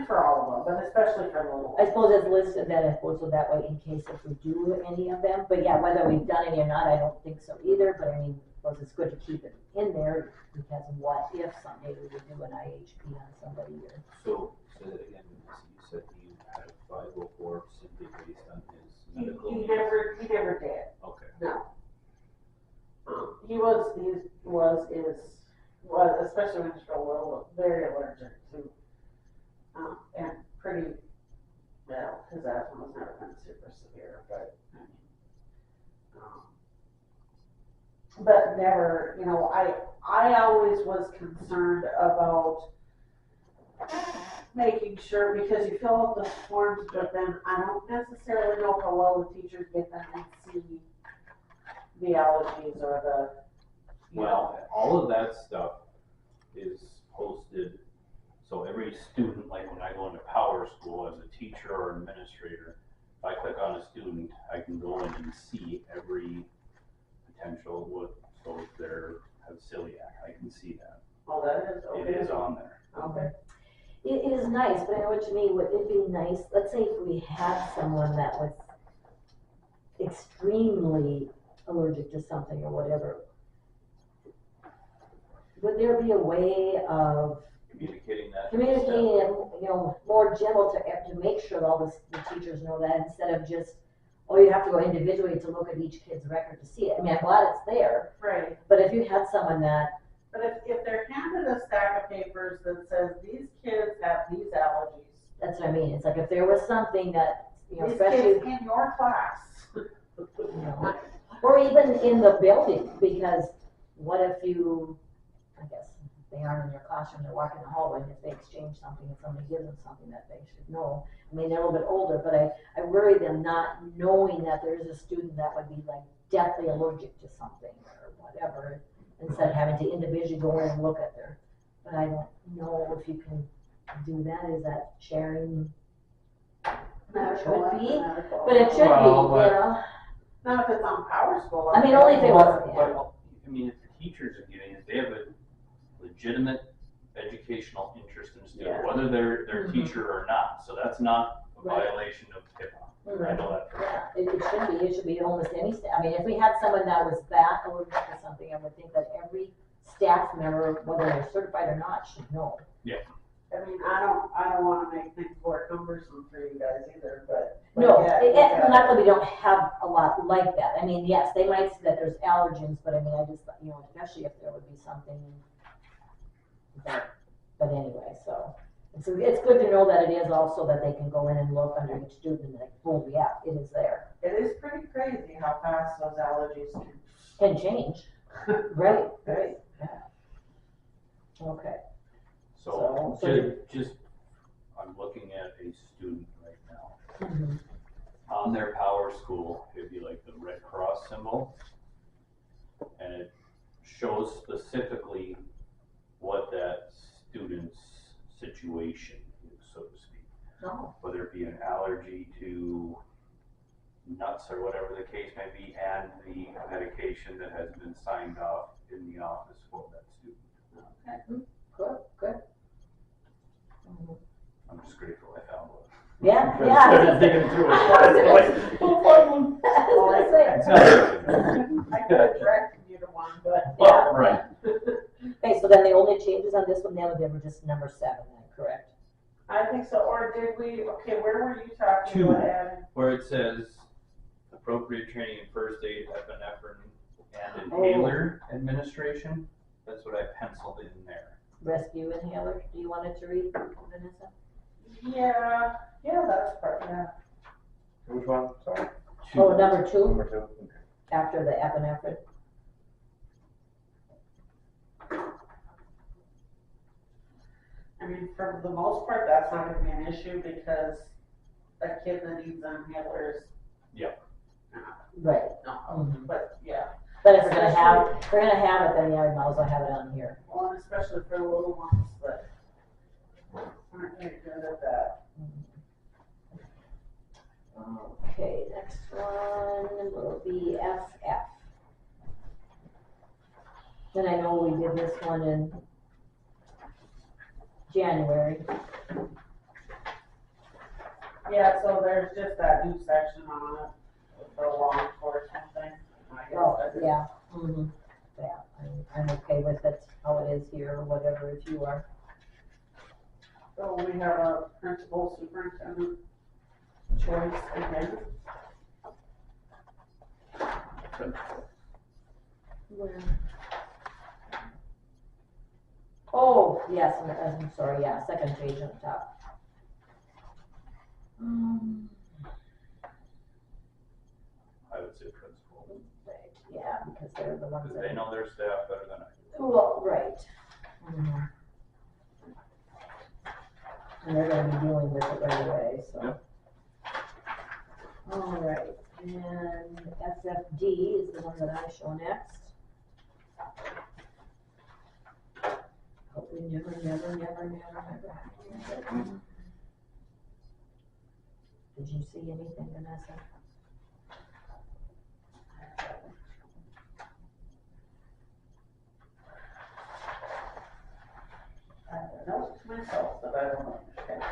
and for all of them, but especially for the little ones. I suppose it's listed that it goes that way in case if we do any of them, but yeah, whether we've done any or not, I don't think so either, but I mean, I suppose it's good to keep it in there, because what if someday we would do an IHP on somebody or. So again, you said you had a 504 simply based on his medical He needs? never did, Okay. no. He was, especially when he's real little, very allergic to, and pretty, well, his asthma has never been super severe, but, but never, you know, I always was concerned about making sure, because you fill out the forms, but then I don't necessarily know how well the teachers get them and see the allergies or the, Well, all of that stuff is posted, so every student, like when I go into Power School as a teacher or administrator, if I click on a student, I can go in and see every potential, so if they have celiac, I can see that. oh, that is, okay. It is on there. Okay. It is nice, but I know what you mean. Would it be nice, let's say if we had someone that was extremely allergic to something or whatever, would there be a way of Communicating that. communicating it, you know, more gentle to make sure that all the teachers know that, instead of just, oh, you have to go individually to look at each kid's record to see it. I mean, I'm glad it's there, Right, but if you had someone that, but if they're handed a stack of papers that says these kids have these allergies, that's what I mean. It's like if there was something that, you know, these especially, kids in your class. you know, or even in the building, because what if you, I guess, they aren't in your classroom, they're walking the hallway, and if they exchange something and somebody gives them something that they should know. I mean, they're a little bit older, but I worry them not knowing that there is a student that would be like deathly allergic to something or whatever, instead of having to individually go in and look at their, but I don't know if you can do that. Is that sharing? Medical, Should be, medical. but it should be, Well, you know? Not if it's on Power School. I mean, only if it was, But, I mean, if the teachers are getting it, they have a legitimate educational interest in the student, Yeah. whether they're their Mhm. teacher or not. So that's not a Right. violation of HIPAA. I know that for a fact. Yeah, it should be almost any staff. I mean, if we had someone that was that allergic to something, I would think that every staff member, whether they're certified or not, should know. I mean, I don't wanna make things more cumbersome for you guys either, but. No, yeah, not that we don't have a lot like that. I mean, yes, they might say that there's allergens, but I mean, I just, you know, especially if there would be something that, but anyway, so. It's good to know that it is also that they can go in and look under each student and like, boom, yeah, it is there. It is pretty crazy how fast those allergies can. Can change. Right, yeah. Okay. So So- just, I'm looking at a student right now. Mhm. On their Power School, it'd be like the Red Cross symbol. And it shows specifically what that student's situation is, so to speak. Oh, Whether it be an allergy to nuts or whatever the case may be, and the medication that has been signed off in the office for that student. okay, good. Mhm. I'm just grateful I found one. Yeah, Instead of yeah. digging through it, like, we'll find one. I was gonna say. It's not everything. I could have directed you to one, but. Well, right. Okay, so then the only changes on this one, they were just number 7 then, correct? I think so, or did we, okay, where were you talking 2, about adding? where it says appropriate training in first aid, epinephrine, and Oh. inhaler administration. That's what I penciled in there. Rescue inhaler, do you want it to read, Vanessa? Yeah, that's part, yeah. Which one? Sorry. Oh, number 2, Number 2. Okay. after the epinephrine. I mean, for the most part, that's not gonna be an issue because a kid that needs inhalers. Right. No, Mhm. but yeah, But if we're gonna have it, then yeah, we might as well have it on here. well, and especially for the little ones that aren't very good at that. Okay, next one will be FF. Then I know we did this one in January. Yeah, so there's just that new section on it, with the law enforcement thing. I guess Oh, I just- yeah, yeah, I'm okay with it, how it is here, or whatever, if you are. So we have a principal superintendent choice again. Where? Oh, yes, I'm sorry, yeah, second page on the top. I would say principal, Right, yeah, because they're the ones because that. they know their staff better than I do. Well, right. And they're gonna be dealing with it right away, so. Yep. All right, and FFD is the one that I show next. Hope we never. Did you see anything, Vanessa? I have notes to myself that I don't understand.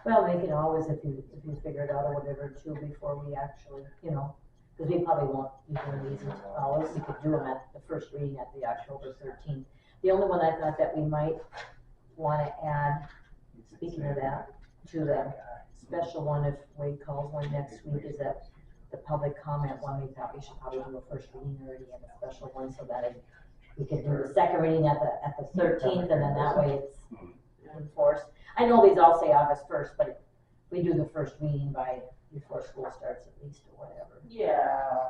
Well, we can always, if you figure it out or whatever, too, before we actually, because we probably won't be doing these until hours, we could do them at the first reading at the October 13th. The only one I thought that we might wanna add, speaking of that, to the special one, if Wade calls one next week, is that the public comment one, we thought we should probably do a first reading already and a special one, so that we could do the second reading at the 13th, and then that way it's enforced. I know these all say August 1st, but if we do the first reading before school starts at least, or whatever. Yeah.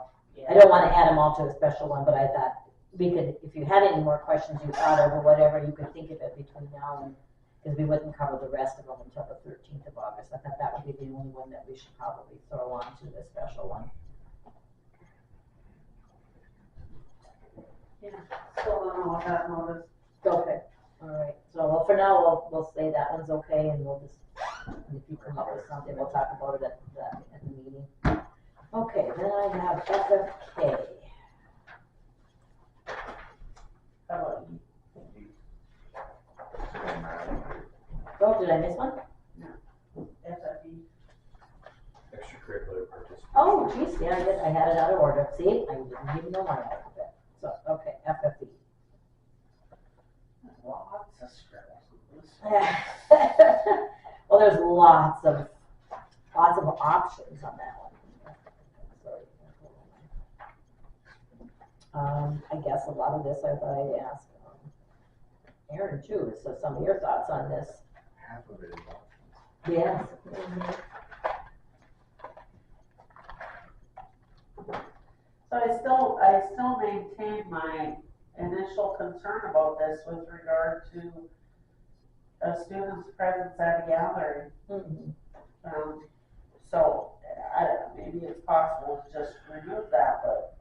I don't wanna add them all to a special one, but I thought we could, if you had any more questions you thought of or whatever, you could think of it between now and, because we wouldn't cover the rest of them until the 13th of August. I thought that would be the only one that we should probably throw on to the special one. Yeah, still don't know what that notice. Okay, all right, so, well, for now, we'll say that one's okay, and we'll just, if you come up with something, we'll talk about it at the meeting. Okay, then I have FFK. How about you? Oh, did I miss one? FFE. Extracurricular participation. Oh, geez, yeah, I had it out of order, see, I didn't even know my alphabet, so, okay, FFE. Lots of scribbles on this. Well, there's lots of options on that one. Sorry. I guess a lot of this I thought I'd ask Aaron too, so some of your thoughts on this. Half of it is options. Yes. So I still maintain my initial concern about this with regard to a student's presence at a gathering. Mhm. So, I don't know, maybe it's possible to just remove that, but.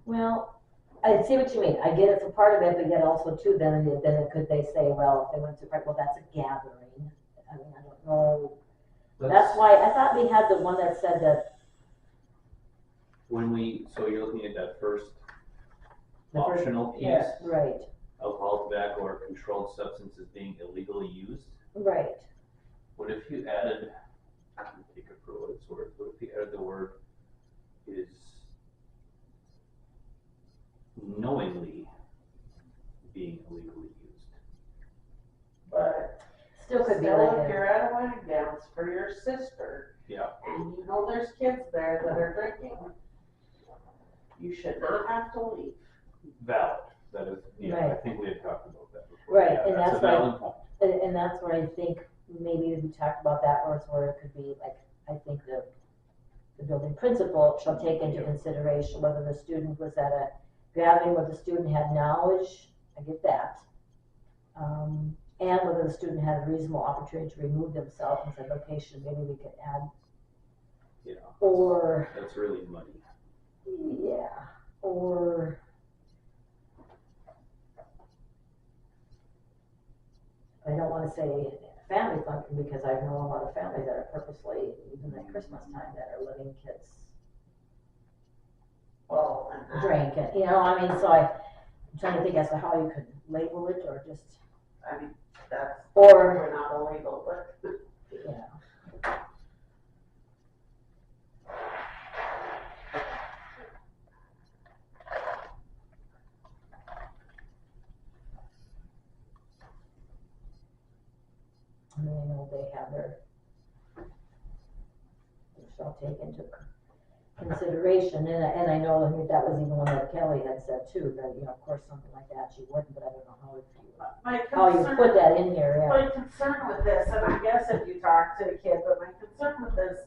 Well, I see what you mean. I get it for part of it, but yet also too, then could they say, well, if they went to part, well, that's a gathering. I mean, I don't know. That's why I thought we had the one that said that So you're looking at that first the first, optional piece, yeah. right, alcohol, tobacco, or controlled substances being illegally used. right. What if you added, take it for what it's worth, what if you added the word is knowingly being illegally used? But Still could be still, like if you're at a wedding dance for your sister, Yeah, and you know there's kids there that are drinking, you should not have to leave. valid, that is, yeah, I Right. think we had talked about that before. Right, Yeah, and that's a that's why- valid point. And that's where I think maybe we talked about that, where it could be like, I think the building principal shall take into consideration whether the student was at a gathering where the student had knowledge, I get that. and whether the student had a reasonable opportunity to remove themselves and said location, maybe we could add, Yeah, or, that's really muddy. yeah, or I don't wanna say family function, because I know a lot of families that are purposely, even at Christmas time, that are letting kids Well, drink, and, you know, I mean, so I'm trying to think as to how you could label it, or just, I mean, that's, or, we're not illegal, but. yeah. I mean, I know they have their shall take into consideration, and I know that was even one that Kelly had said too, that, you know, of course, something like that she wouldn't, but I don't know how you put that in here, yeah. My concern with this, and I guess if you talk to a kid, but my concern with this,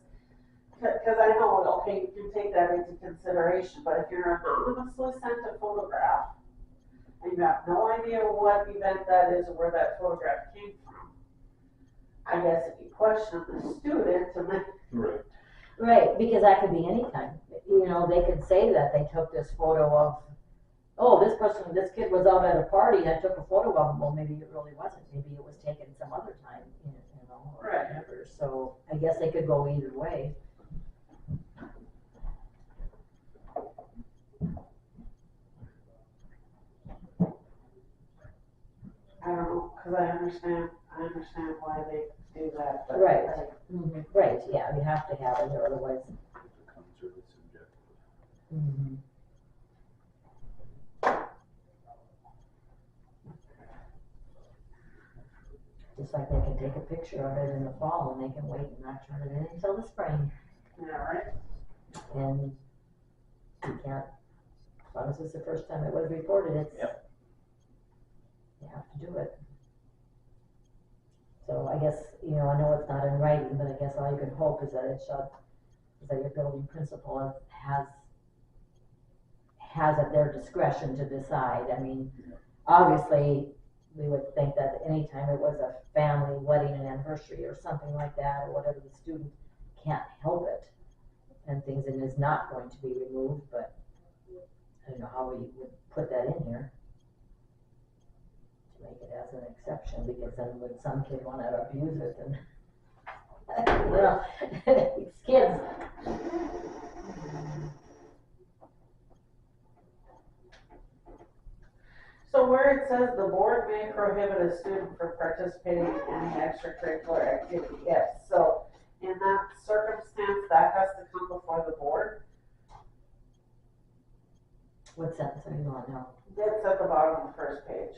because I know, okay, you can take that into consideration, but if you're anonymously sent a photograph, and you have no idea what event that is or where that photograph came from, I guess if you question the student, and then. Right. Right, because that could be any time, you know, they could say that they took this photo of, oh, this kid was out at a party and I took a photo of him, well, maybe it really wasn't, maybe it was taken some other time, you know, or Right. whatever, so I guess they could go either way. I don't know, because I understand why they do that, but. Right. Right, yeah, you have to have it, or otherwise. It becomes really subjective. Just like they can take a picture of it in the fall and they can wait and not turn it in until the spring, Yeah, right? and you can't, as long as it's the first time it was reported, it's. Yep. You have to do it. So I guess, you know, I know it's not in writing, but I guess all you can hope is that your building principal has at their discretion to decide. I mean, obviously, we would think that anytime it was a family wedding, an anniversary or something like that, or whatever, the student can't help it, and things, and is not going to be removed, but I don't know how we would put that in here. Make it as an exception, because then when some kid want to abuse it, then, you know, it's kids. So where it says the board may prohibit a student from participating in any extracurricular activity, yes, so in that circumstance, that has to come before the board. What sentence are you on now? It's at the bottom of the first page.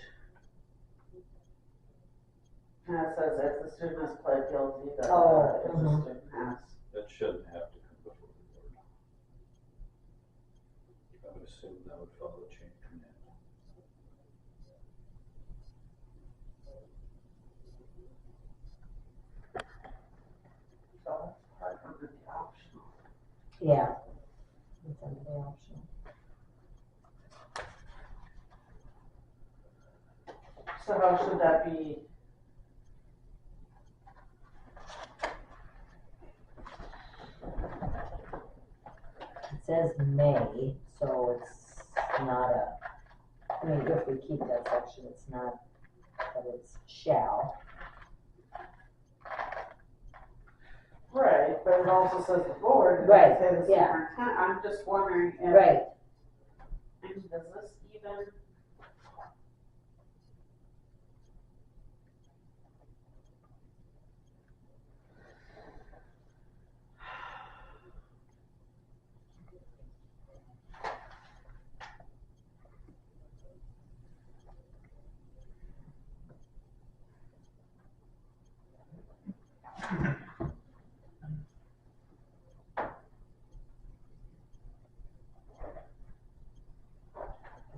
And it says if the student has pled guilty, then if the student has. That shouldn't have to come before the board. I would assume that would follow the chain of command. So it's part of the optional. Yeah. It's under the optional. So how should that be? It says may, so it's not I mean, if we keep that section, it's not, but it's shall. Right, but it also says the board. and Right, it says the yeah. superintendent. I'm just wondering if. Right. And does this even?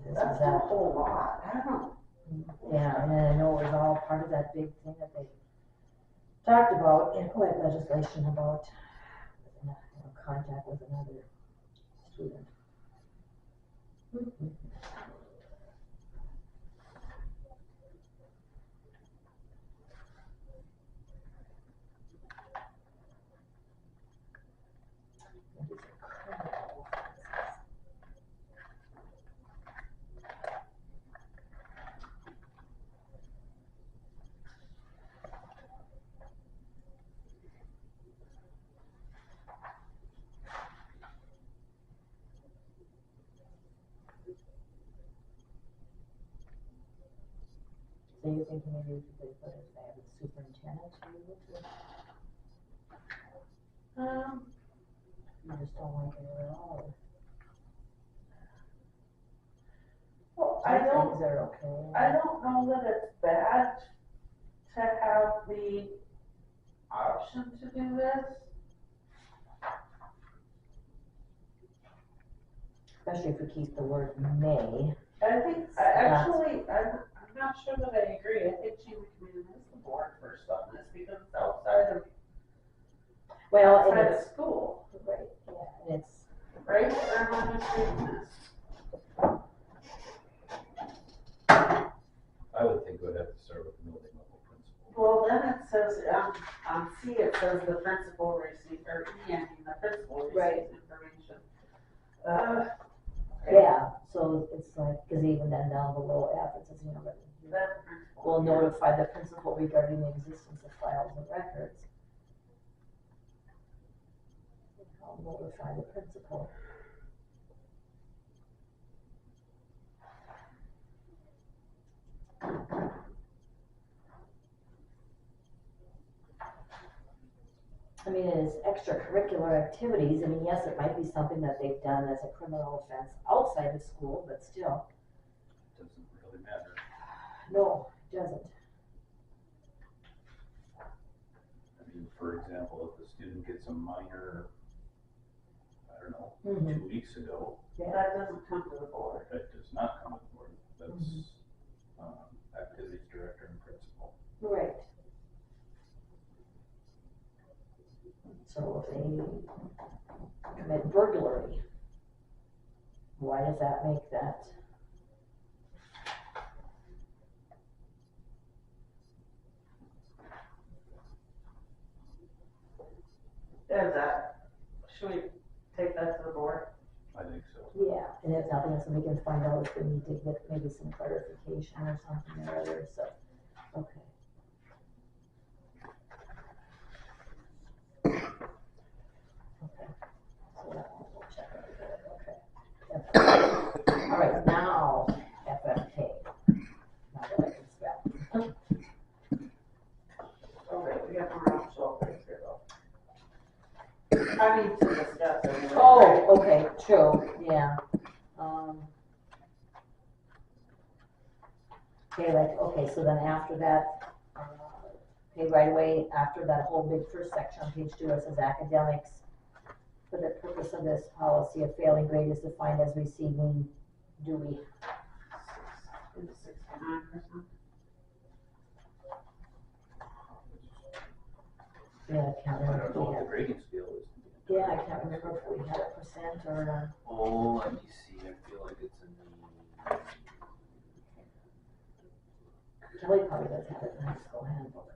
This That's is a that. whole lot. I don't. Yeah, and I know it was all part of that big thing that they talked about in legislation about, you know, contact with another student. do you think maybe we could put it, they have the superintendent to be able to? You just don't like it at all? Well, Some things are okay. I don't know that it's bad to have the option to do this. Especially if we keep the word may. I think, I'm not sure that I agree. I think chamber committee is the board first on this because it's outside Well, of school, right, yeah, and it's, right? Or am I mistaken this? I would think it would have to start with the building level principal. Well, then it says, on C, it says the principal receives, or E, I mean, the principal Right. receives information. yeah, so it's like, cause even then down below F, it says, you know, that That principal. will notify the principal regarding the existence of files and records. I'll notify the principal. I mean, it's extracurricular activities, I mean, yes, it might be something that they've done as a criminal offense outside of school, but still, Doesn't really matter. no, it doesn't. I mean, for example, if the student gets a minor, I don't know, Mhm. 2 weeks ago, That doesn't come to the board. that does not come to the board. That's, activities director and principal. Right. So if they commit burglary, why does that make that? Should we take that to the board? I think so. Yeah, and if nothing else, we can find out if we need to get maybe some clarification or something or other, so, okay. Okay, so that one we'll check out good, okay. All right, now, FFK. Now that I can spell. Oh, wait, we have more optional things here though. I need to discuss it. Anyway. Oh, okay, true, yeah. Okay, like, okay, so then after that, okay, right away, after that whole big first section on page 2, it says academics. For the purpose of this policy, a failing grade is defined as receiving, do we, 69%. yeah, I can't I remember don't if know we what had, the grading scale is. yeah, I can't remember if we had a percent or, Oh, let me see, I feel like it's in the. Kelly probably does have it in high school handbook.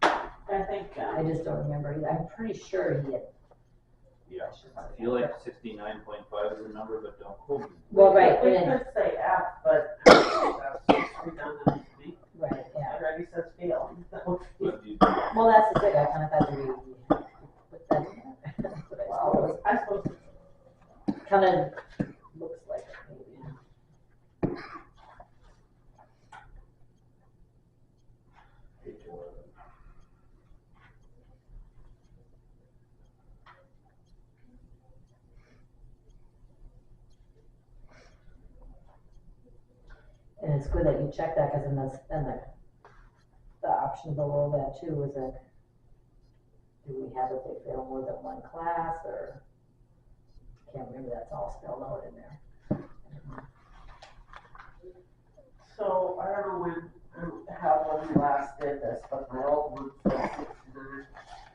I think, I just don't remember either, I'm pretty sure he had. Yeah, I feel like 69.5 is the number, but don't quote me. Well, right, we and could say F, but that's redundant to me. right, yeah. It already says failing. So. But you, Well, that's the thing, I kind of thought we put that in there. But I suppose I suppose it kind of looks like it maybe. page 11. And it's good that you check that, because then the option below that too is that, do we have if they fail more than one class, or, can't remember, that's all spelled out in there. so. I don't know when we last did this, but my old one says 69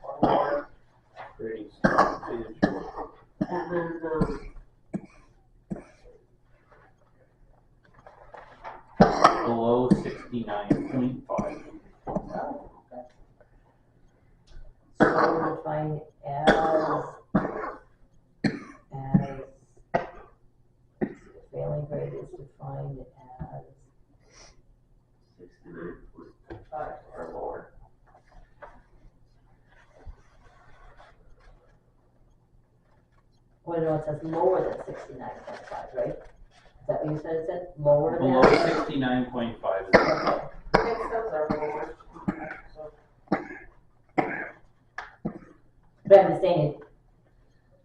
or more. Grading scale, page. And then, Below 69.5. oh, okay. So we'll define as failing grade is defined as, 69.5 or lower. well, no, it says lower than 69.5, right? Is that what you said it said, lower than? Below 69.5 is It says our lower, so. But I'm just saying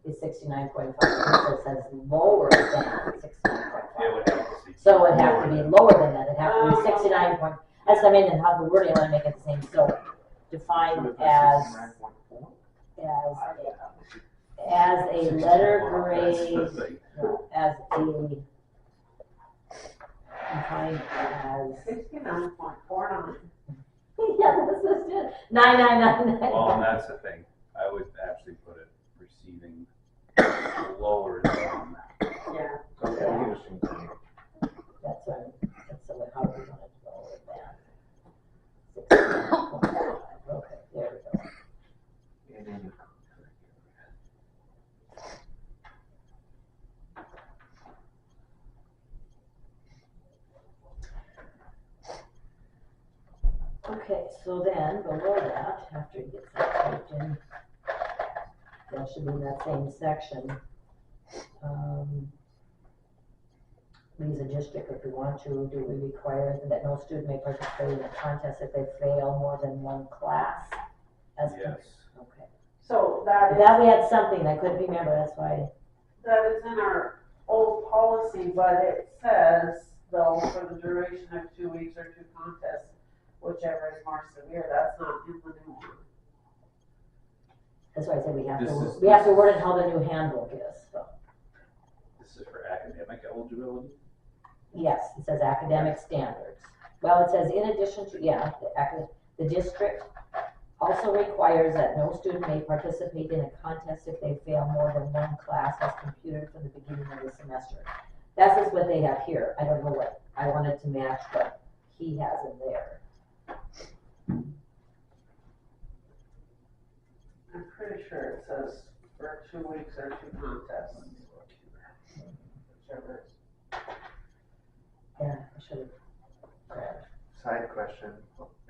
it's 69.5, so it says lower than 69.5. It would have to be. So it'd have to be lower than that, it'd have to be 69 point, that's, I mean, and how the wording, I wanna make it the same, so defined as a letter grade, no, as a, defined as, 69.49. yeah, this is it, 9999. Well, and that's the thing, I would actually put it receiving lower than. Yeah. Okay, I'll give it some time. That's what, how do we want it to go with that? 69.5, okay, there we go. And then Okay, so then below that, after it gets that typed in, that should be in that same section. We use a district if we want to, do we require that no student may participate in a contest if they fail more than one class? As Yes. Okay. So that is. That we had something, I couldn't remember, that's why, That is in our old policy, but it says, though, for the duration of 2 weeks or 2 contests, whichever is more severe, that's not in the new one. that's why I said we have This to, is- we have to word it how the new handbook is, so. This is for academic eligibility? Yes, it says academic standards. Well, it says in addition to, yeah, the district also requires that no student may participate in a contest if they fail more than one class as computed from the beginning of the semester. That is what they have here. I don't know what, I wanted to match what he has in there. I'm pretty sure it says for 2 weeks or 2 contests. Whichever. Yeah, I should have grabbed. side question,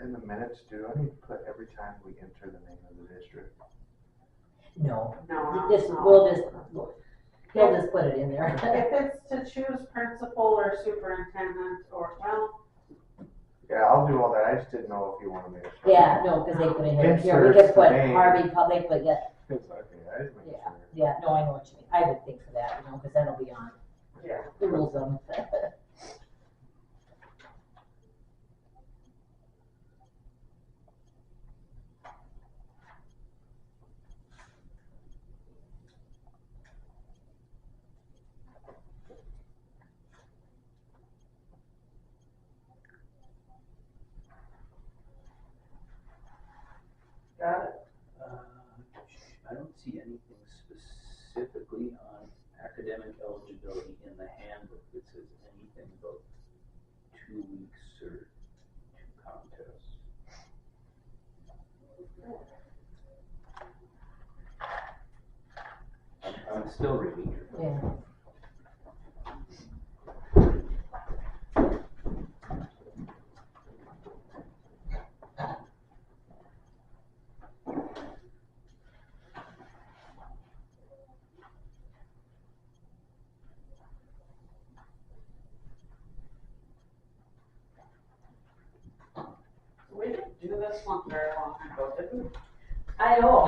in the minutes, do I need to put every time we enter the name of the district? No, No, this, no. he'll just put it in there. If it's to choose principal or superintendent or, well, Yeah, I'll do all that, I just didn't know if you wanted me to. Yeah, no, because they put in here, we Inserts could put the name. Harvey, they put, yeah, It's okay, I just make Yeah. sure. yeah, no, I know what you mean. I would think for that, because that'll be on yeah. the rules of. Got it. I don't see anything specifically on academic eligibility in the handbook that says anything about 2 weeks or 2 contests. I'm still reading. Yeah. We didn't do this one very long ago, did we? I know,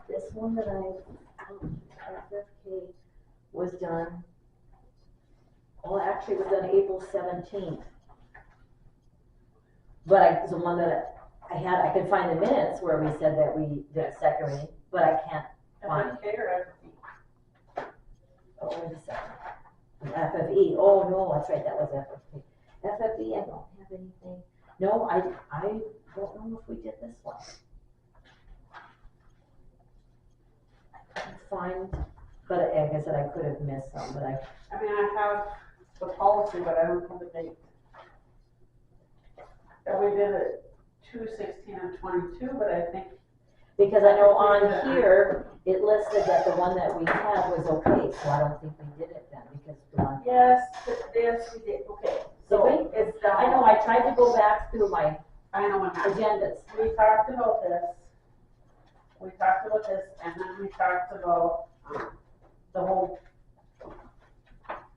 this one that FFK was done, well, actually, it was done April 17th. But the one that I could find the minutes where we said that we did a second reading, but I can't find it. FFK or FFE? Oh, wait a second. FFE, oh, no, that's right, that was FFE. FFE, I don't have anything. No, I don't know if we did this one. I couldn't find, but like I said, I could have missed some, but I mean, I have the policy, but I don't have the date. And we did it 2/16 and 22, but I think, because I know on here, it listed that the one that we had was okay, so I don't think we did it then, because the one. yes, we did, okay. So Did it's down. I know, I tried to go back through my I know what happened. agendas. We talked about this. And then we talked about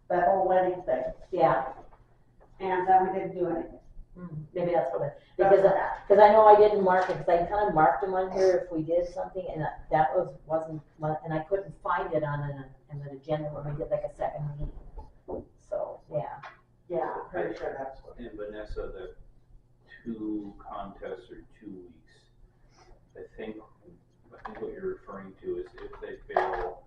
that whole wedding thing. Yeah, And then we didn't do anything. Maybe that's what it, because I know I didn't mark it, because I kind of marked them on here if we did something, and that wasn't, and I couldn't find it on an agenda when we did like a second meeting. So, yeah. Yeah, I'm pretty sure that's what. And Vanessa, the 2 contests or 2 weeks, I think what you're referring to is if they fail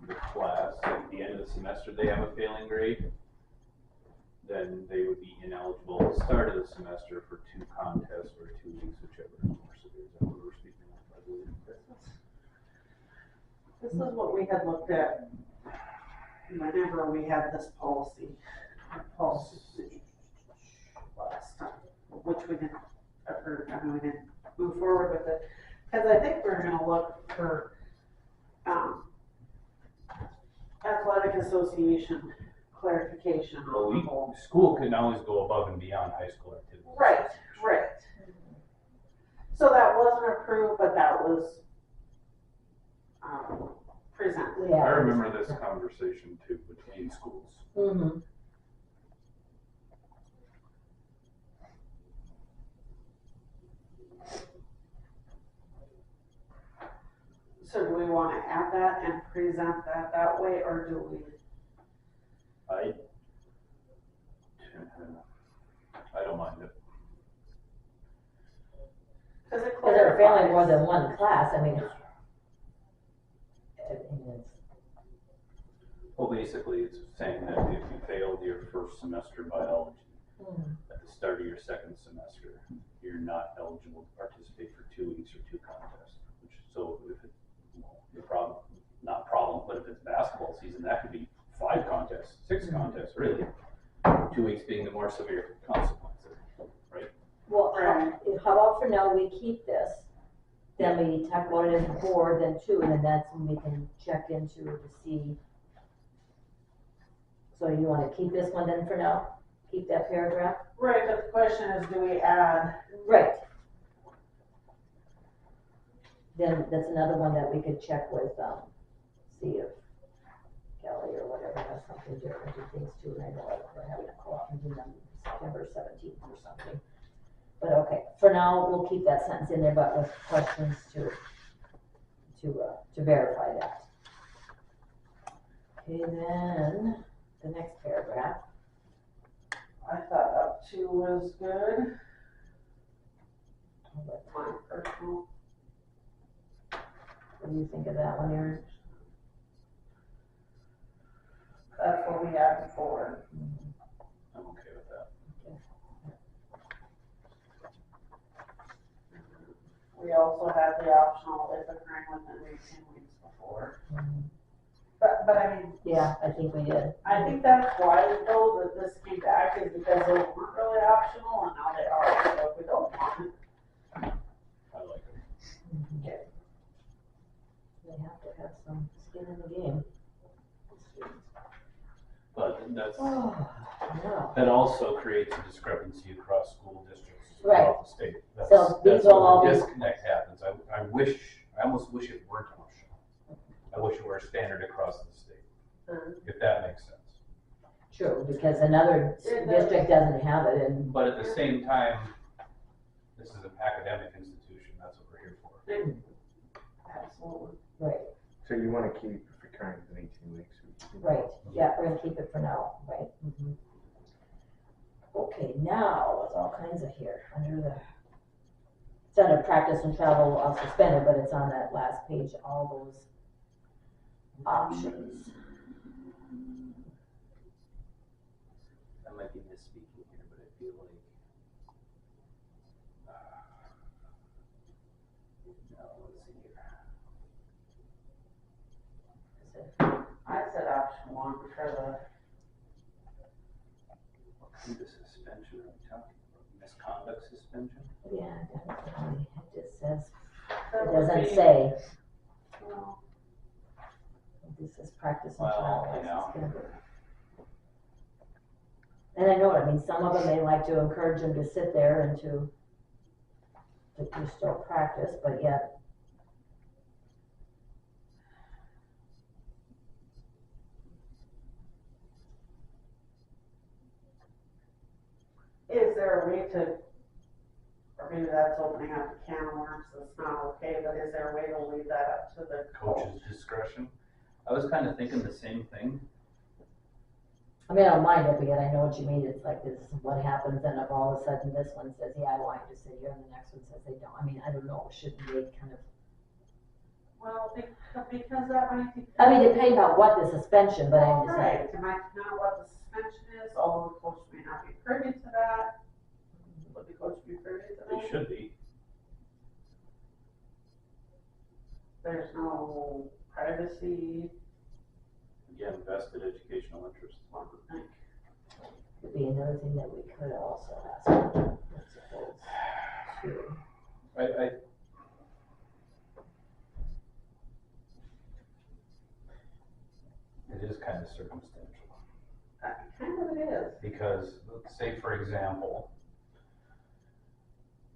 the class at the end of the semester, they have a failing grade, then they would be ineligible at the start of the semester for 2 contests or 2 weeks, whichever is more severe. Is that what we're speaking of, I believe? This is what we had looked at whenever we had this policy last time, which we didn't approve, I mean, we didn't move forward with it. Because I think we're gonna look for, athletic association clarification on the whole. School can always go above and beyond high school activities. Right. So that wasn't approved, but that was, presented. Yeah. I remember this conversation too between schools. Mm-hmm. So do we wanna add that and present that way, or do we? I don't mind it. Cause it Because they're failing more clarifies. than one class, I mean, Well, basically, it's saying that if you failed your first semester biology at the start of your second semester, you're not eligible to participate for 2 weeks or 2 contests. So if it, not problem, but if it's basketball season, that could be 5 contests, 6 contests, really. 2 weeks being the more severe consequence, right? well, how about for now, we keep this, then we talk about it as a board, then 2, and then that's when we can check into to see. So you wanna keep this one then for now? Keep that paragraph? Right, but the question is, do we add? Right. Then that's another one that we could check with, see if Kelly or whatever has something different to things too, and I know we're having a co-op meeting on September 17th or something. But okay, for now, we'll keep that sentence in there, but with questions to verify that. Okay, then, the next paragraph. I thought up to was good. My personal. What do you think of that one, Erin? That's what we had before. I'm okay with that. We also had the optional if occurring within 18 weeks before. But I mean, Yeah, I think we did. I think that's why though that this came back is because they weren't really optional and now they are. So if we don't want it, I like it. okay. They have to have some skin in the game. But that's, Oh, no. that also creates a discrepancy across school districts Right. throughout the state. So these That's will where all the be- disconnect happens. I almost wish it weren't optional. I wish it were standard across the state, if that makes sense. True, because another district doesn't have it, and But at the same time, this is an academic institution, that's what we're here for. Absolutely. right, So you wanna keep recurring within 18 weeks? right, yeah, we're gonna keep it for now, right? Okay, now, it's all kinds of here, it's under practice and travel suspended, but it's on that last page, all those options. I might be misspeaking here, but I feel like, let's see here. I said option 1 for What kind of suspension are we talking about? Misconduct suspension? Yeah, definitely, it just says, the. it doesn't say, Well, this is practice and Well, travel yeah. suspended. And I know what I mean, some of them, they like to encourage them to sit there and to still practice, but yet. is there a way to opening up a can of worms that's not okay, but is there a way to leave that up to the Coach's discretion. I was kind of thinking the same thing. I mean, I don't mind it, but yet I know what you mean, it's like this, what happens, and if all of a sudden this one says, yeah, I want you to sit here, and the next one says they don't, I mean, I don't know, shouldn't they kind of, Well, because that might be. I mean, depending on what the suspension, but I'm just Right, saying. you might know what the suspension is, although the coach may not be privy to that. Would the coach be privy to It that? should be. There's no privacy, Again, vested educational interest. one would think. Could be another thing that we could also ask, I suppose, too. It is kind of circumstantial. Kind of it is. Because, let's say for example,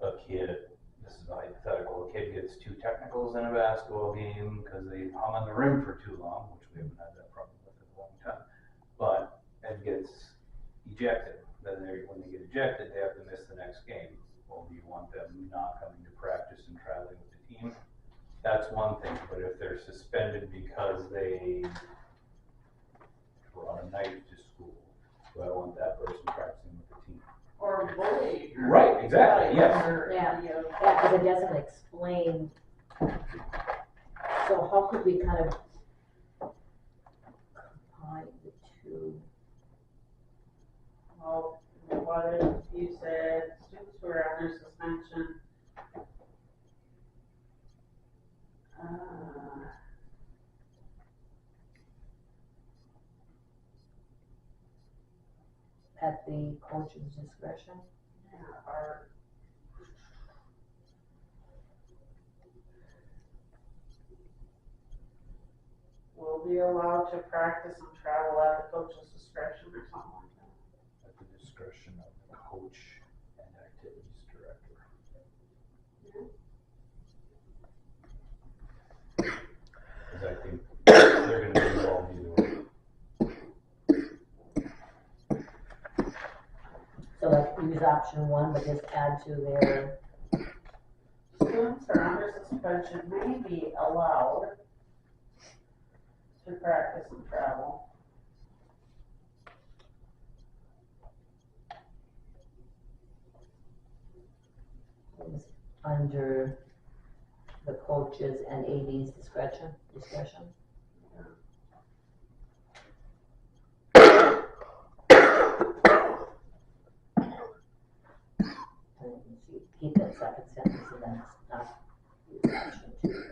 a kid, this is a hypothetical, a kid gets 2 technicals in a basketball game because they hung on the rim for too long, which we haven't had that problem with in a long time, but it gets ejected. Then when they get ejected, they have to miss the next game. Well, do you want them not coming to practice and traveling with the team? That's one thing, but if they're suspended because they brought a knife to school, do I want that person practicing with the team? Or bullying. Right, exactly, yes. Yeah. Yeah, because it doesn't explain, so how could we kind of combine the two? Well, what if you said students who are under suspension, At the coach's discretion? are will be allowed to practice and travel at the coach's discretion or something like that. At the discretion of the coach and activities director. Because I think they're gonna be involved either way. So like use option 1, but just add to their, Students who are under suspension may be allowed to practice and travel. under the coaches and AD's discretion. And you keep that second sentence and then not use option 2.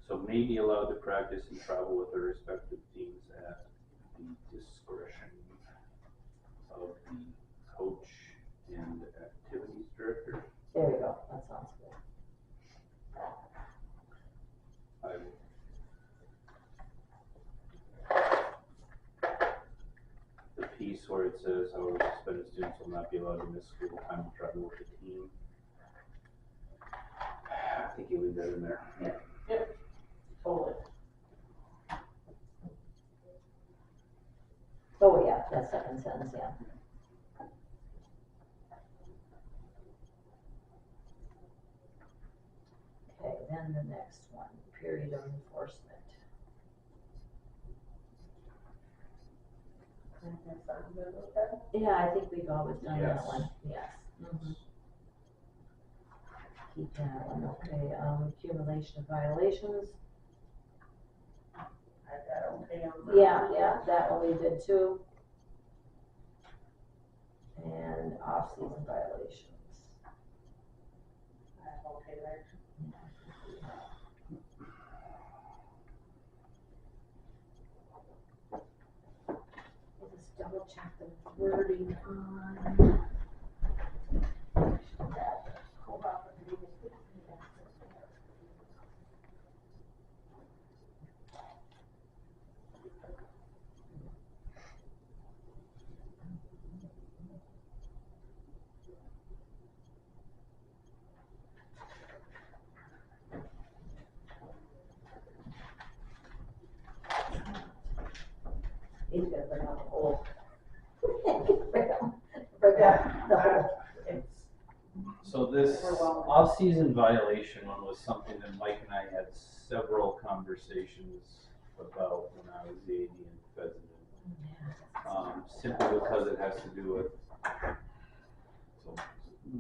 So may be allowed to practice and travel with their respective teams at the discretion of the coach and activities director. There we go, that sounds good. The piece where it says, however, suspended students will not be allowed to miss school time to travel with the team. I think you leave that in there. Yep, totally. Oh, yeah, that second sentence, yeah. Okay, then the next one, period of enforcement. Yeah, I think we've always done that Yes. one, yes. Mhm. Keep that one, okay, accumulation of violations. I got okay on that. Yeah, that one we did too. And off-season violations. I have okay there. We'll just double check the wording on. Hold on. He's gonna bring out the old. Yeah. the whole, It's, So this Overwhelming. off-season violation one was something that Mike and I had several conversations about when I was the AD in Fessenden. Simply because it has to do with, so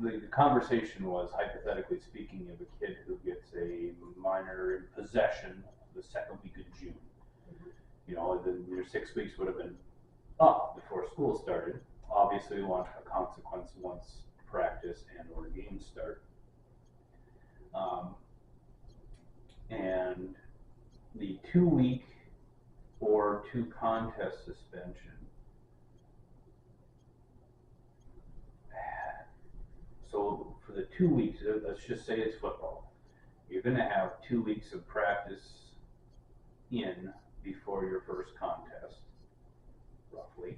the conversation was hypothetically speaking of a kid who gets a minor in possession the second week of June. You know, your 6 weeks would have been up before school started. Obviously, we want a consequence once practice and or games start. And the 2 week or 2 contest suspension. So for the 2 weeks, let's just say it's football. You're gonna have 2 weeks of practice in before your first contest, roughly.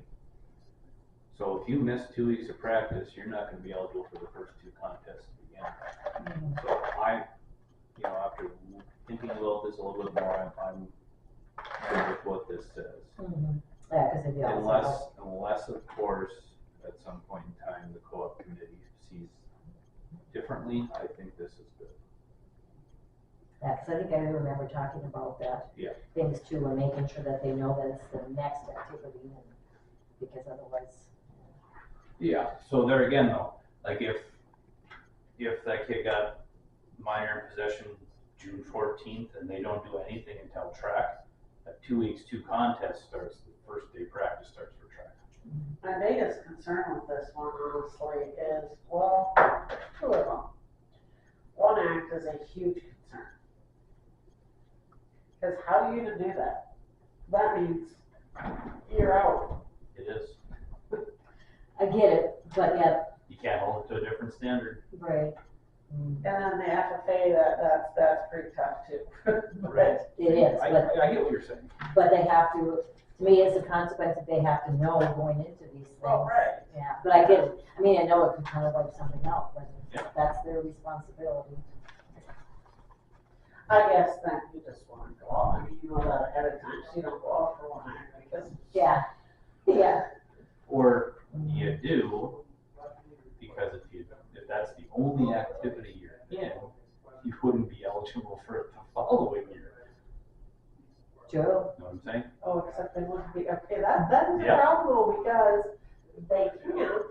So if you miss 2 weeks of practice, you're not gonna be eligible for the first 2 contests again. So after thinking about this a little bit more, I'm with what this says. yeah, cause if you also. Unless of course, at some point in time, the co-op committee sees differently, I think this is good. Yeah, cause I think I remember talking about that. Yeah. Things too, and making sure that they know that it's the next activity, and because otherwise. Yeah, so there again though, like if that kid got minor in possession June 14th and they don't do anything until track, at 2 weeks, 2 contests starts, the first day practice starts for track. my biggest concern with this one, honestly, is, well, 2 of them. One act is a huge concern. Because how are you gonna do that? That means you're out. It is. I get it, but yet, You can't hold it to a different standard. right. And then the FFA, that's pretty tough too. Right. It is, I but, get what you're saying. but they have to me, it's a consequence that they have to know going into these things. Oh, right. Yeah, but I get it. I mean, I know it could kind of wipe something out, but Yeah. that's their responsibility. I guess then you just want to go off. I mean, you know that ahead of time, so you don't go off for one night because. Yeah, yeah. Or you do, because if that's the only activity you're in, you wouldn't be eligible for it the following year. True. You know what I'm saying? Oh, except they wouldn't be, okay, that is a Yeah. problem though, because they can't,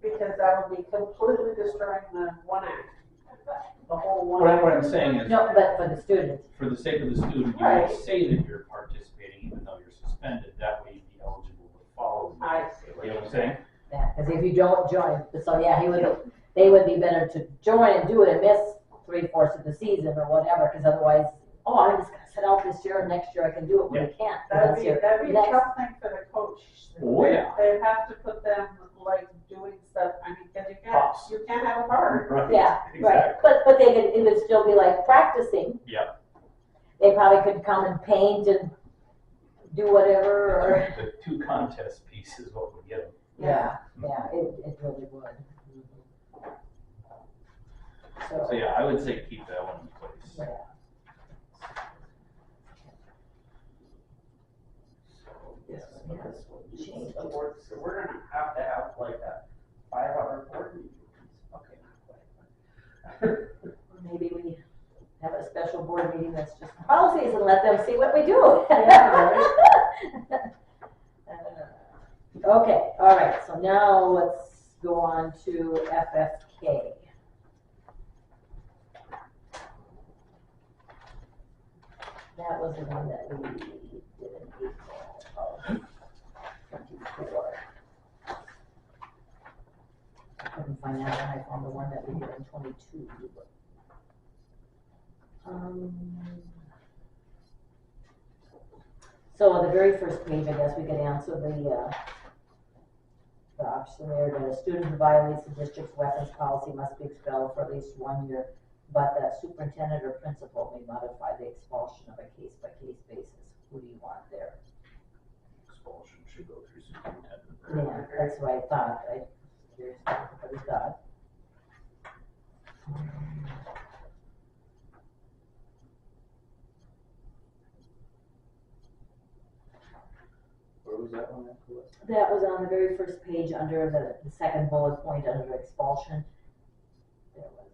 because that would be completely destroying the one act. The whole one. What I'm saying is, No, but for the students. for the sake of the student, you Right. would say that you're participating even though you're suspended, that way you'd be eligible the following year. I see. You know what I'm saying? Yeah, because if you don't join, so yeah, they would be better to join and do it and miss 3/4 of the season or whatever, because otherwise, oh, I'm just gonna sit out this year and next year I can do it, but I can't. 'Cause That'd that's be, your that'd be a next- tough thing for the coach. Oh, yeah. They'd have to put them like doing stuff, I mean, cause Pops. you can't have a card. Right. Yeah, right, Exactly. but they could, it would still be like practicing. Yeah. They probably could come and paint and do whatever, or. The 2 contest piece is what would get them. Yeah, it really would. So yeah, I would say keep that one in place. Yeah. Yes, because change the board, so we're gonna have to have like a 5-hour board meeting. Okay, not quite, Or maybe we have a special board meeting that's just policies and let them see what we do. Yeah, Okay, all right, so now let's go on to FFK. That was the one that we did in April of 24. I couldn't find that one, I found the one that we did in 22. So on the very first page, I guess we could answer the option there, that a student who violates the district's weapons policy must be expelled for at least 1 year, but the superintendent or principal may modify the expulsion of a case-by-case basis. Who do you want there? Expulsion should go through superintendent. Yeah, that's what I thought, I, curious what everybody thought. What are What was that one that was? That was on the very first page under the second bullet point under expulsion. There was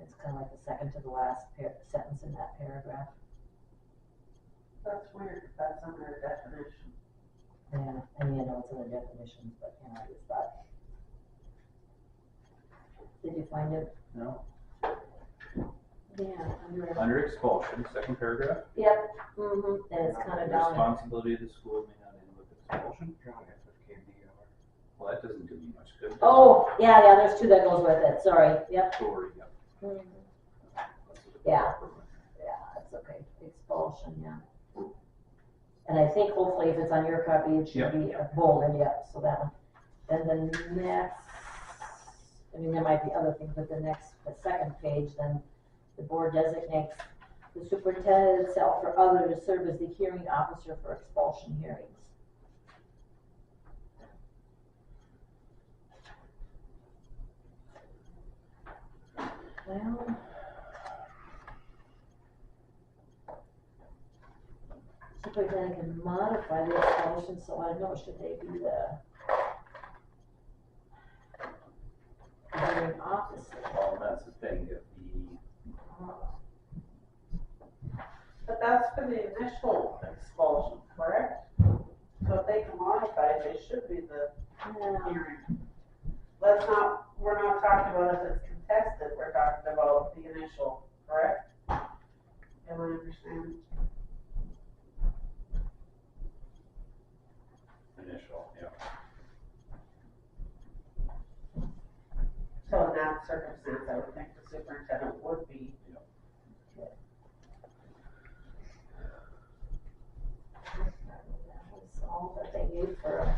it's kind of like the second to the last sentence in that paragraph. That's weird, that's under a definition. Yeah, I mean, I know it's in the definitions, but you know, I just thought. Did you find it? No. Yeah, Under expulsion, second paragraph. Yep, and it's kind of The down. responsibility of the school may not end with expulsion. Well, that doesn't do me much good. does it? Oh, yeah, there's two that goes with it, sorry, yep. Authority, yep. Mhm. That's what the Yeah. proper one. Yeah, that's okay, expulsion, yeah. And I think hopefully if it's on your copy, it should Yep. be bolded, yep, so that one. And the next, I mean, there might be other things, but the second page, then the board designates the superintendent itself or other to serve as the hearing officer for expulsion hearings. Well, superintendent can modify the expulsion, so I don't know, should they be the hearing officer? Well, that's the thing, if But that's for the initial expulsion, correct? So if they can modify it, they should be the Yeah. hearing. We're not talking about if it's contested, we're talking about the initial, correct? Am I understanding? initial, yeah. So in that circumstance, I would think the superintendent would be. That was all that they gave for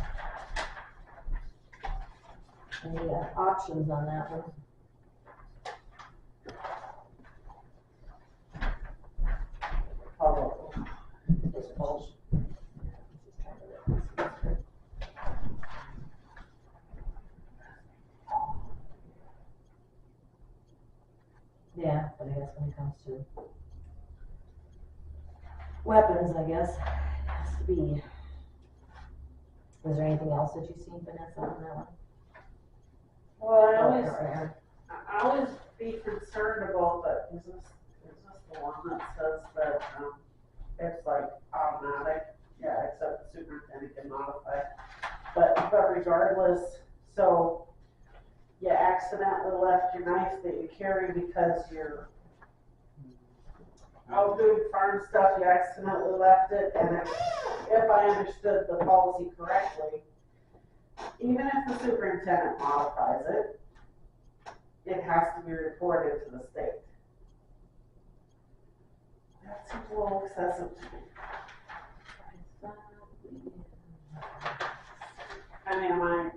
any options on that one. Follow expulsion. Yeah, but I guess when it comes to weapons, I guess, it has to be. Was there anything else that you seen, Vanessa, on that one? Well, Or- I always be concerned about that, is this the one that says that, it's like automatic? Yeah, except the superintendent can modify. But regardless, so you accidentally left your knife that you carry because you're out doing farm stuff, you accidentally left it, and if I understood the policy correctly, even if the superintendent modifies it, it has to be reported to the state. That seems a little excessive to me. I mean,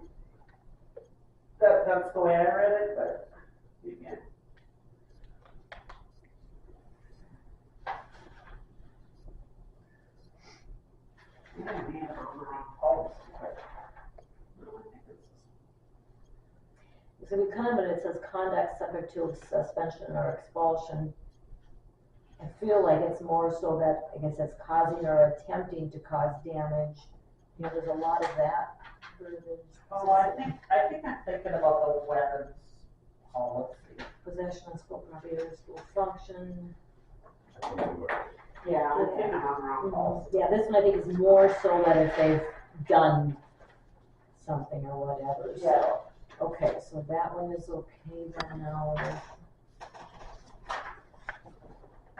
that's the way I read it, but you can. You don't need it on the wrong policy, but no, I think it's So we kind of, it says conduct subject to suspension or expulsion. I feel like it's more so that, I guess it's causing or attempting to cause damage. You know, there's a lot of that. Oh, I think I'm thinking about the weapons policy. Possession of school property or school function. Yeah, I think I'm on the wrong policy. Yeah, this one I think is more so that if they've done something or whatever, so. Yeah. Okay, so that one is okay then now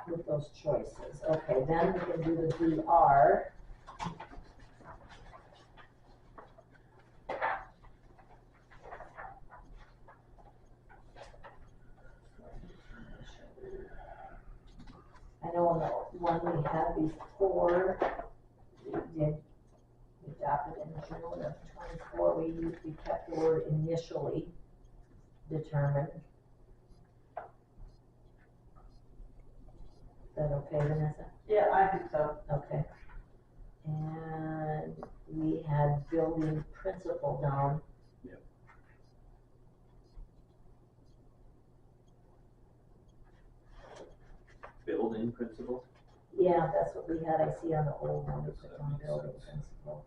with those choices. Okay, then we can do the VR. I know on the one we had before, we adopted in June of 24, we kept the word initially determined. Is that okay, Vanessa? Yeah, I think so. Okay. And we had building principal down. Yep. Building principal? Yeah, that's what we had, I see on the old one, we put down building principal.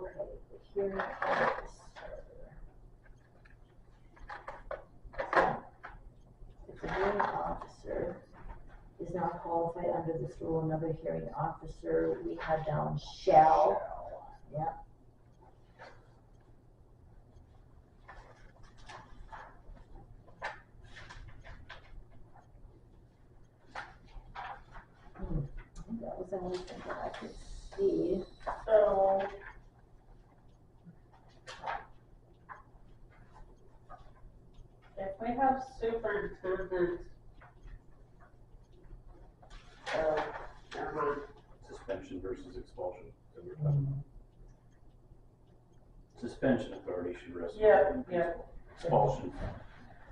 Okay, hearing officer. If the hearing officer is not qualified under this rule, another hearing officer, we had down shall. Yeah. That was the only thing that I could see. So. If we have superintendent. Never mind. Suspension versus expulsion. that we're talking about. Suspension authority should rest. Yeah, on the yeah. principal. Expulsion,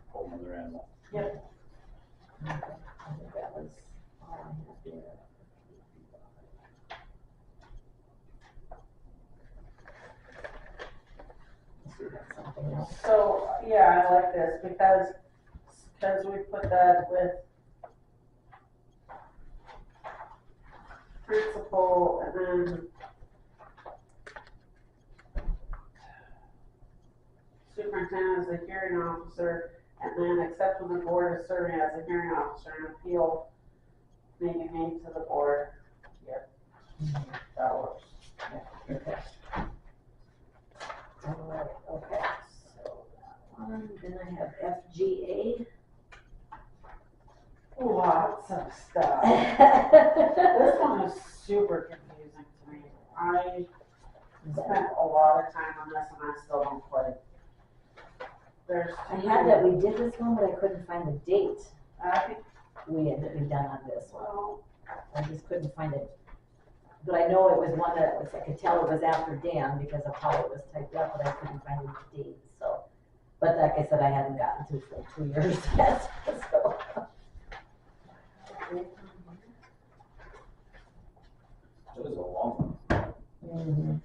whole other animal. Okay, I think that was all I had there. Let's see, that's something else. So, yeah, I like this because we put that with principal and then superintendent as a hearing officer, and then except when the board is serving as a hearing officer, an appeal may be made to the board. Yep, that works. Okay. All right, okay, so that one, then I have FGA. Lots of stuff. This one is super confusing to me. I spent a lot of time on this and I still don't quite. There's I had that we did this one, but I couldn't find the date I think, we had done on this one. well, I just couldn't find it. But I know it was one that was, I could tell it was after Dan because of how it was typed up, but I couldn't find the date, so. But like I said, I hadn't gotten to it for 2 years yet, so. That was a long one. Mm-hmm.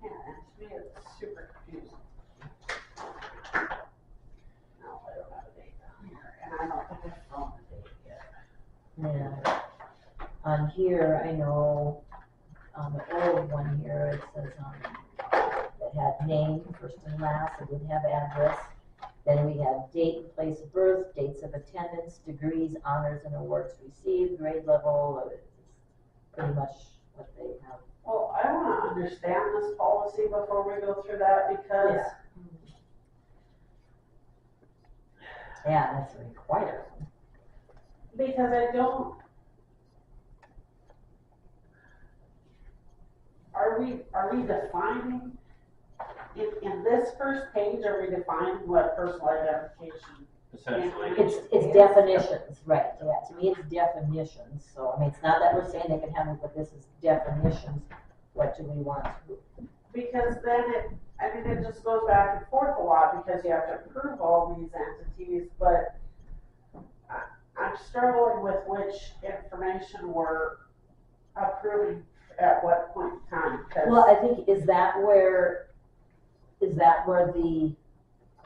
yeah, and to me it's super confusing. No, I don't have a date down here, and I don't think I've thrown the date yet. Yeah. On here, I know, on the old one here, it says, it had name, first and last, it didn't have address. Then we had date and place of birth, dates of attendance, degrees, honors and awards received, grade level, it's pretty much what they have. Well, I wanna understand this policy before we go through that because Yeah, that's a required one. because I don't. Are we defining, in this first page, are we defining what personal identification? Essentially, It's definitions, right, yeah, to me it's definitions, so, I mean, it's not that we're saying they can have it, but this is definitions, what do we want to? Because then it just goes back and forth a lot because you have to approve all these entities, but I'm struggling with which information we're approving at what point in time. Well, I think, is that where the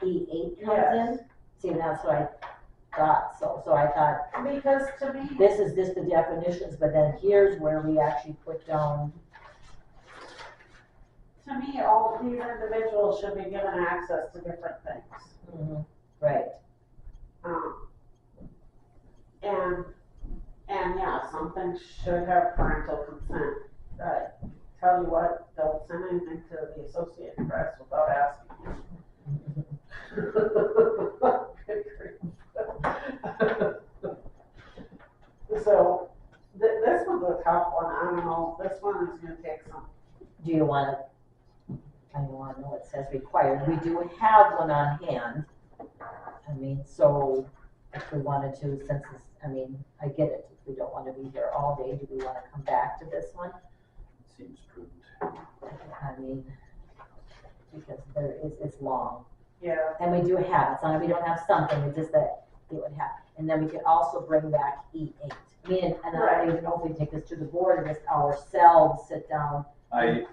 E8 comes in? See, that's what I thought, so I thought, Because to me, this is just the definitions, but then here's where we actually put down, all of these individuals should be given access to different things. right, And yeah, some things should have parental consent. Tell you what, don't send anything to the Associated Press without asking. Good grief. So, this one's a tough one, I don't know, this one is gonna take some. do you wanna, I don't wanna know, it says required, we do have one on hand. I mean, so, if we wanted to, since it's, I mean, I get it, if we don't wanna be here all day, do we wanna come back to this one? seems prudent. I mean, because it's long. Yeah. And we do have, it's not that we don't have something, it's just that it would have, and then we could also bring back E8. I mean, and I don't even know if we take this to the board or just ourselves sit down. I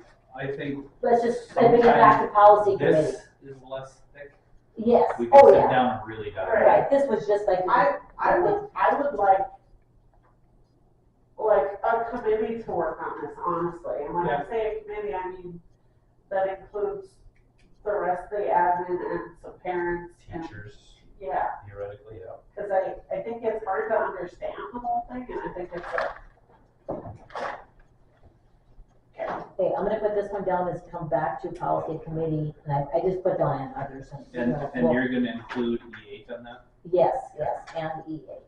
think Let's just bring it back to policy committee. this is less thick. Yes, We can oh sit yeah, down and really dive. right, this was just like. I would like like a committee to work on this, honestly. And when I Yeah. say a committee, I mean, that includes the rest of the admin and some parents and, Teachers, yeah. theoretically, yeah. Cause I think it's hard to understand the whole thing, and I think it's Okay, I'm gonna put this one down as come back to policy committee, and I just put down others. And well, you're gonna include E8 on that? Yes, and E8.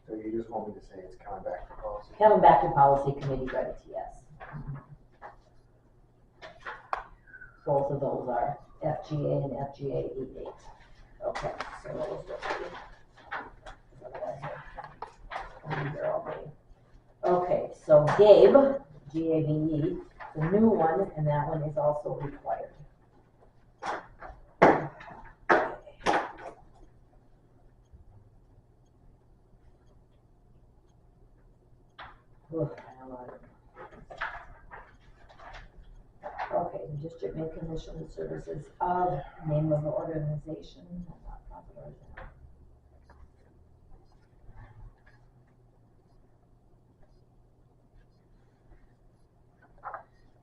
So you just want me to say it's coming back to policy? Coming back to policy committee, right, yes. Both of those are FGA and FGA-E8. Okay, so those will be. Okay, so Gabe, GABE, the new one, and that one is also required. Okay, the district may commission the services of name of the organization, nonprofit organization.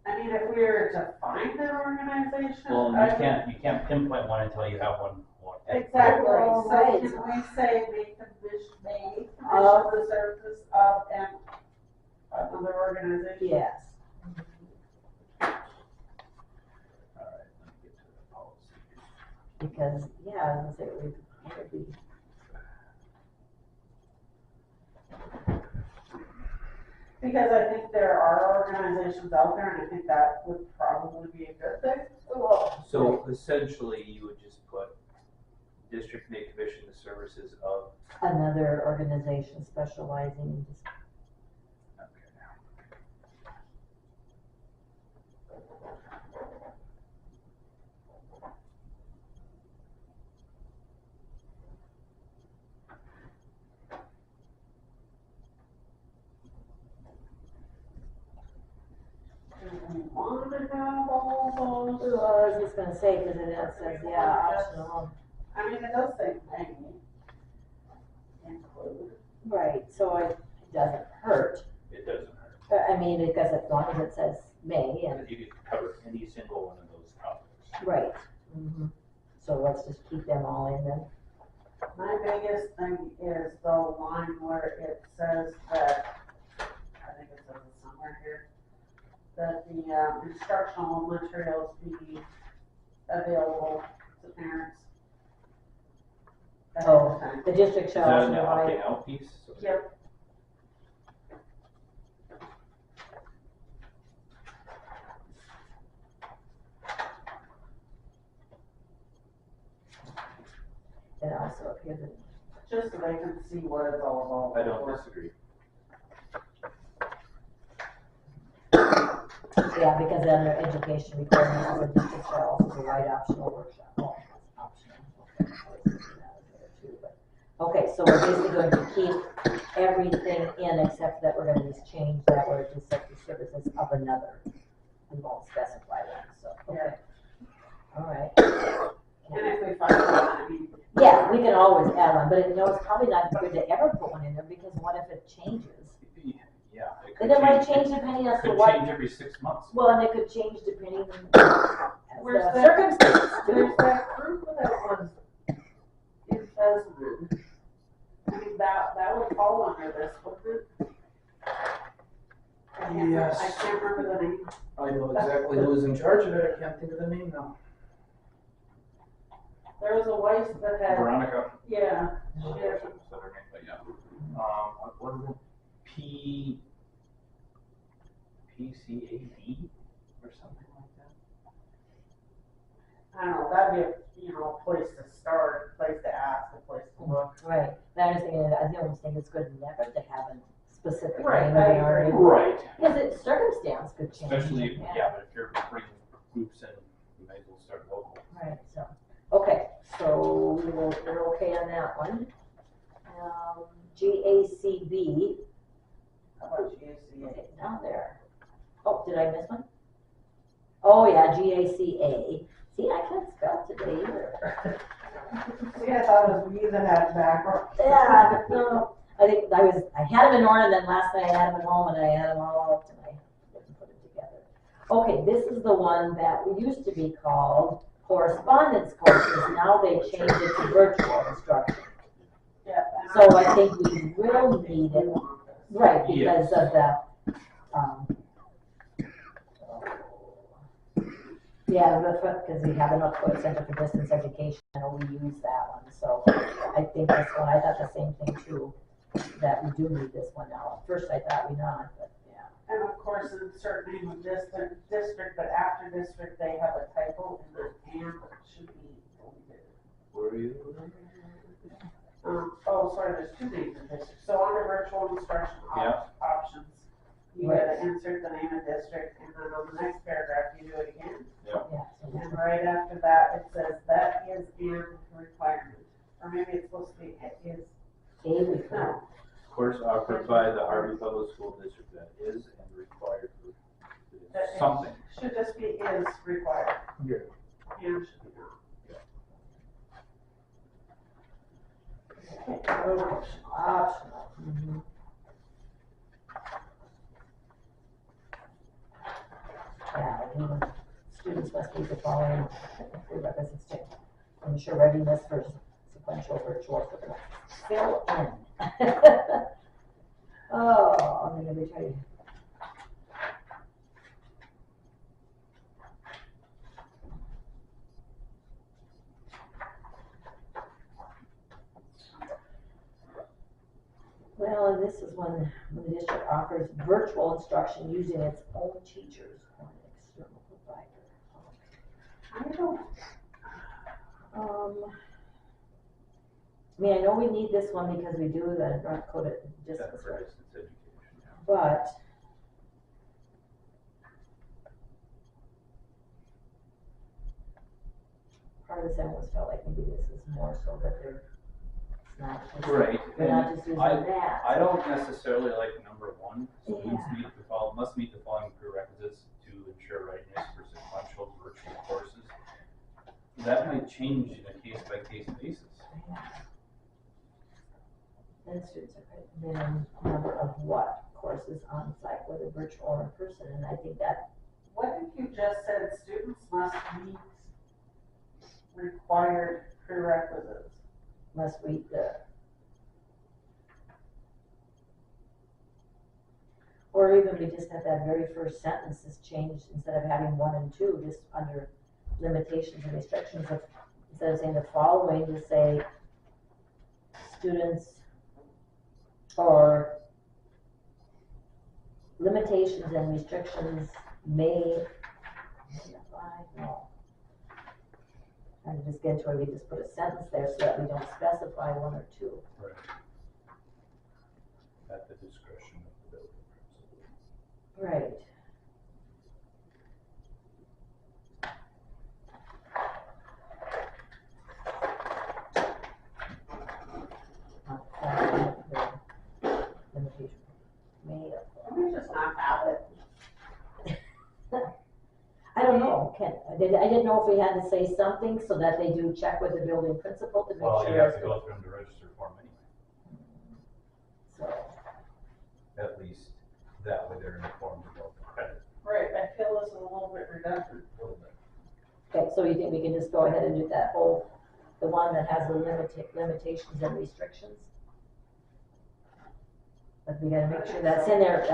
I mean, if we were to find an organization. Well, I you can't pinpoint one until you have one. Exactly, Oh, so right. can we say may commission the services of another organization? Yes. Alright, let me get to the policy. Because, yeah, I was gonna say, it would be, Because I think there are organizations out there, and I think that would probably be a good thing. So essentially, you would just put district may commission the services of. another organization specializing in just, Do we want to have all those? well, I was just gonna say, because it says, yeah, optional. I mean, it does say may include. Right, so it doesn't hurt. It doesn't hurt. I mean, because as long as it says may and, You could cover any single one of those topics. right. So let's just keep them all in then. My biggest thing is the line where it says that, I think it says it somewhere here, that the instructional materials be available to parents. at Oh, any time. the district Is shall that also an provide. opting out piece? Yep. And also up here, Just so they can see what it's all about. I don't disagree. yeah, because under education requirements, the district shall also provide optional workshop. Oh, optional. Okay, I was thinking that was there too, but- Okay, so we're basically going to keep everything in except that we're gonna just change that where it just says the services of another. We won't specify that, so, okay. All right. And if we find one, I mean, Yeah, we can always add on, but it's probably not good to ever put one in there because what if it changes? Yeah. It could And it might change change depending as to Could what, change every 6 months. well, and it could change depending on Where's the that? circumstance. there's that group that was in Fesman. I mean, that would fall under this, wouldn't it? Yes. I can't remember the name. I know exactly who was in charge of it, I can't think of the name now. There was a wife that had, Veronica. yeah, Is that her name? But yeah. What is it? PCAD or something like that? I don't know, that'd be a place to start, a place to ask, a place to look. Right, but I was thinking, I almost think it's good never to have a specific Right, name I in our. agree. Right. Because it, circumstance could change. Especially, yeah, but if you're bringing groups in, you might as well start local. Right, so, okay, so we're okay on that one. GACB, How about GACA? okay, down there. Oh, did I miss one? Oh, yeah, GACA. See, I can't spell today either. See, I thought it was me that had background. Yeah, no, I had them in order, and then last night I had them at home, and I had them all out, and I didn't put it together. Okay, this is the one that we used to be called correspondence courses, now they changed it to virtual instruction. Yeah. So I think we will need it, right, because Yes. of the, yeah, because we have the North Dakota Center for Distance Education, and we use that one, so I think this one, I thought the same thing too, that we do need this one now. At first I thought we not, but yeah. And of course, in certain name of district, but after district, they have a typo in the and should be deleted. Where are you? Oh, sorry, there's two names in district. So under virtual instruction options, you gotta insert the name of district, and then on the next paragraph, you do it again. Yeah, so And right after that, it says that is an requirement, or maybe it's supposed to be it is, A requirement. no, Course offered by the Harvey Public School District that is and required for that it something. should just be is required. Yeah. And should be not. Optional. Mhm. Yeah, even students must meet the following prerequisites to ensure readiness for sequential virtual fill in. Oh, I'm gonna be trying. Well, and this is when the district offers virtual instruction using its own teachers or an external provider. I don't, I mean, I know we need this one because we do the North Dakota That's distance, for distance education, yeah. but part of this I almost felt like maybe this is more so that they're, it's not just, Right, they're not and just using I that. don't necessarily like number one, students Yeah. must meet the following prerequisites to ensure readiness for sequential virtual courses. That might change in a case-by-case basis. And students are credit minimum number of what courses on site, whether virtual or in person, and I think that, what if you just said students must meet required prerequisites? must meet the. Or even we just have that very first sentence is changed, instead of having 1 and 2, just under limitations and restrictions of, instead of saying the following, to say students or limitations and restrictions may apply, no. And just get to where we just put a sentence there so that we don't specify 1 or 2. Right. At the discretion of the building principal. Right. Limitation. May apply. Can we just not have it? I don't know, I didn't know if we had to say something so that they do check with the building principal to make Well, sure. you have to it's go through them to register for them anyway. So, At least that way they're informed about the credit Right, I feel this is a little bit redundant. a little bit. okay, so you think we can just go ahead and do that whole, the one that has the limitations and restrictions? But we gotta make sure that's in there,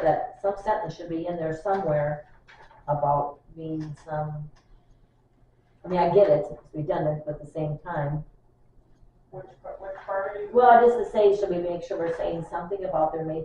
that some sentence should be in there somewhere about being some, I mean, I get it, it's redundant, but at the same time, Which part are you? well, just to say, should we make sure we're saying something about there may